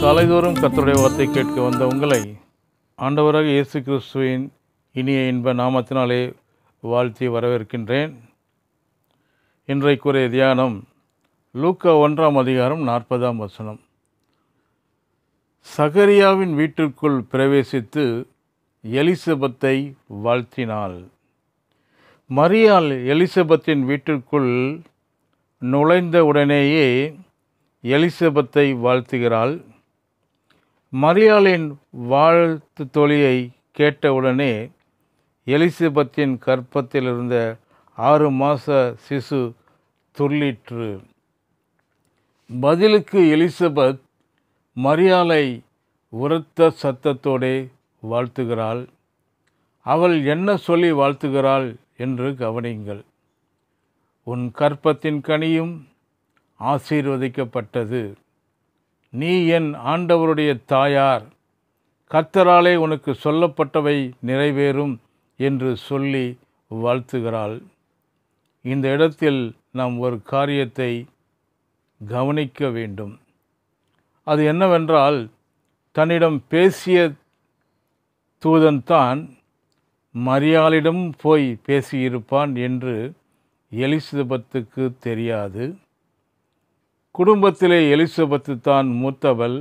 காலைதோறும் கர்த்தருடைய வார்த்தை கேட்க வந்த உங்களை ஆண்டவராக இயேசு கிறிஸ்துவின் இனிய இன்ப நாமத்தினாலே வாழ்த்தி வரவேற்கின்றேன். இன்றைக்குரிய தியானம் லூக்கா 1:40. சகரியாவின் வீட்டிற்குள் பிரவேசித்து எலிசபெத்தை வாழ்த்தினாள். மரியாள் எலிசபெத்தின் வீட்டிற்குள் நுழைந்த உடனேயே எலிசபெத்தை வாழ்த்துகிறாள். மரியாளின் வாழ்த்து தொழியை கேட்டவுடனே எலிசபெத்தின் கர்ப்பத்தில் இருந்த 6 மாத சிசு துள்ளிற்று. பதிலுக்கு எலிசபெத் மரியாளை உரத்த சத்தத்தோடே வாழ்த்துகிறாள். அவள் என்ன சொல்லி வாழ்த்துகிறாள் என்று கவனியுங்கள். உன் கர்ப்பத்தின் கனியும் ஆசீர்வதிக்கப்பட்டது. நீ என் ஆண்டவருடைய தாயார். கர்த்தராலே உனக்கு சொல்லப்பட்டவை நிறைவேறும் என்று சொல்லி வாழ்த்துகிறாள். இந்த இடத்தில் நாம் ஒரு காரியத்தை கவனிக்க வேண்டும். அது என்னவென்றால், தன்னிடம் பேசிய தூதன்தான் மரியாளிடம் போய் பேசியிருப்பான் என்று எலிசபெத்துக்கு தெரியாது. குடும்பத்திலே எலிசபெத்து தான் மூத்தவள்,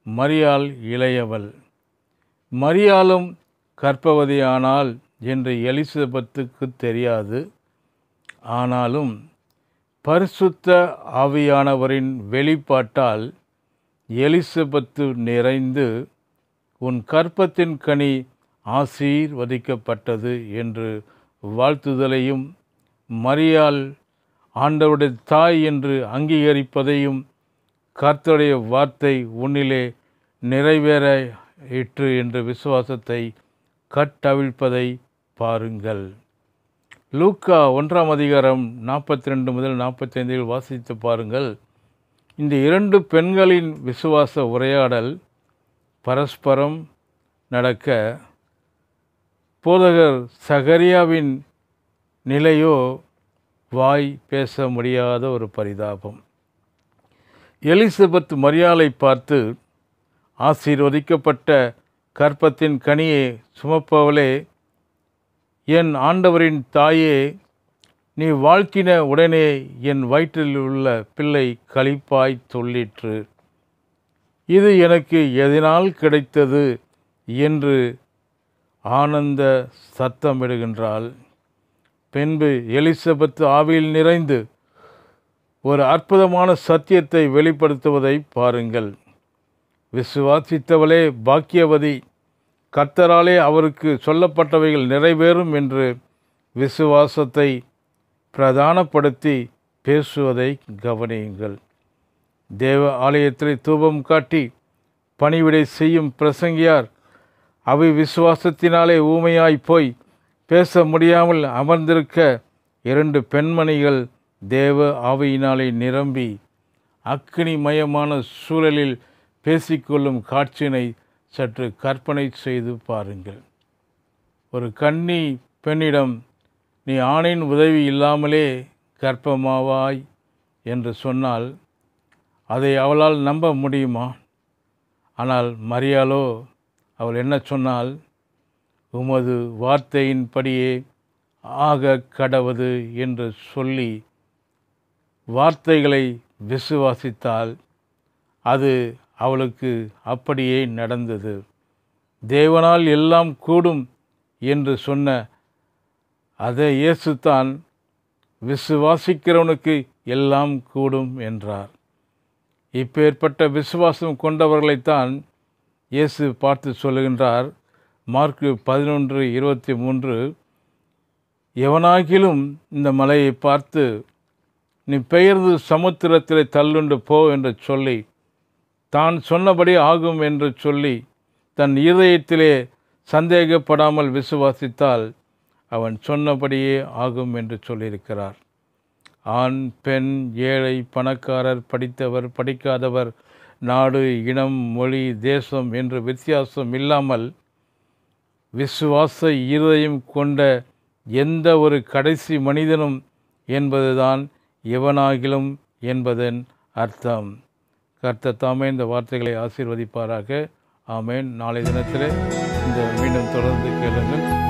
மரியாள் இளையவள். மரியாளும் கர்ப்பவதியானாள் என்று எலிசபெத்துக்கு தெரியாது. ஆனாலும் பரிசுத்த ஆவியானவரின் வெளிப்பாட்டால் எலிசபெத்து நிறைந்து உன் கர்ப்பத்தின் கனி ஆசீர்வதிக்கப்பட்டது என்று வாழ்த்துதலையும், மரியாள் ஆண்டவருடைய தாய் என்று அங்கீகரிப்பதையும், கர்த்தருடைய வார்த்தை உன்னிலே நிறைவேறிற்று என்ற விசுவாசத்தை கட்டவிழ்ப்பதை பாருங்கள். லூக்கா 1:42-45 வாசித்து பாருங்கள். இந்த 2 பெண்களின் விசுவாச உரையாடல் பரஸ்பரம் நடக்க, போதகர் சகரியாவின் நிலையோ வாய் பேச முடியாத ஒரு பரிதாபம். எலிசபெத் மரியாளை பார்த்து, ஆசீர்வதிக்கப்பட்ட கர்ப்பத்தின் கனியை சுமப்பவளே, என் ஆண்டவரின் தாயே, நீ வாழ்த்தின உடனே என் வயிற்றில் உள்ள பிள்ளை களிப்பாய் துள்ளிற்று. இது எனக்கு எதனால் கிடைத்தது என்று ஆனந்த சத்தமிடுகின்றாள். பின்பு எலிசபெத் ஆவியில் நிறைந்து ஒரு அற்புதமான சத்தியத்தை வெளிப்படுத்துவதை பாருங்கள். விசுவாசித்தவளே பாக்கியவதி, கர்த்தராலே அவருக்கு சொல்லப்பட்டவைகள் நிறைவேறும் என்று விசுவாசத்தை பிரதானப்படுத்தி பேசுவதை கவனியுங்கள். தேவ ஆலயத்தில் தூபம் காட்டி பணிவிடை செய்யும் பிரசங்கியார் விசுவாசத்தினாலே ஊமையாய் போய் பேச முடியாமல் அமர்ந்திருக்க, 2 பெண்மணிகள் தேவ ஆவியினாலே நிரம்பி அக்கினிமயமான சூழலில் பேசிக்கொள்ளும் காட்சியினை சற்று கற்பனை செய்து பாருங்கள். ஒரு கன்னி பெண்ணிடம் நீ ஆணின் உதவி இல்லாமலே கர்ப்பமாவாய் என்று சொன்னால் அதை அவளால் நம்ப முடியுமா? ஆனால் மரியாளோ, அவள் என்ன சொன்னால், உமது வார்த்தையின்படியே ஆக கடவது என்று சொல்லி வார்த்தைகளை விசுவாசித்தால் அது அவளுக்கு அப்படியே நடந்தது. தேவனால் எல்லாம் கூடும் என்று சொன்ன அதே இயேசு தான் விசுவாசிக்கிறவனுக்கு எல்லாம் கூடும் என்றார். இப்பேற்பட்ட விசுவாசம் கொண்டவர்களைத்தான் இயேசு பார்த்து சொல்லுகின்றார். மார்க்கு 11:23, எவனாகிலும் இந்த மலையை பார்த்து நீ பெயர்ந்து சமுத்திரத்திலே தள்ளுண்டு போ என்று சொல்லி, தான் சொன்னபடி ஆகும் என்று சொல்லி, தன் இருதயத்திலே சந்தேகப்படாமல் விசுவாசித்தால் அவன் சொன்னபடியே ஆகும் என்று சொல்லியிருக்கிறார். ஆண், பெண், ஏழை, பணக்காரர், படித்தவர், படிக்காதவர், நாடு, இனம், மொழி, தேசம் என்று வித்தியாசம் இல்லாமல் விசுவாச இருதயம் கொண்ட எந்த ஒரு கடைசி மனிதனும் என்பதுதான் எவனாகிலும் என்பதன் அர்த்தம். கர்த்தர் தாமே இந்த வார்த்தைகளை ஆசீர்வதிப்பாராக. ஆமேன். நாளை தினத்தில் இந்த மீண்டும் தொடர்ந்து கேளுங்கள்.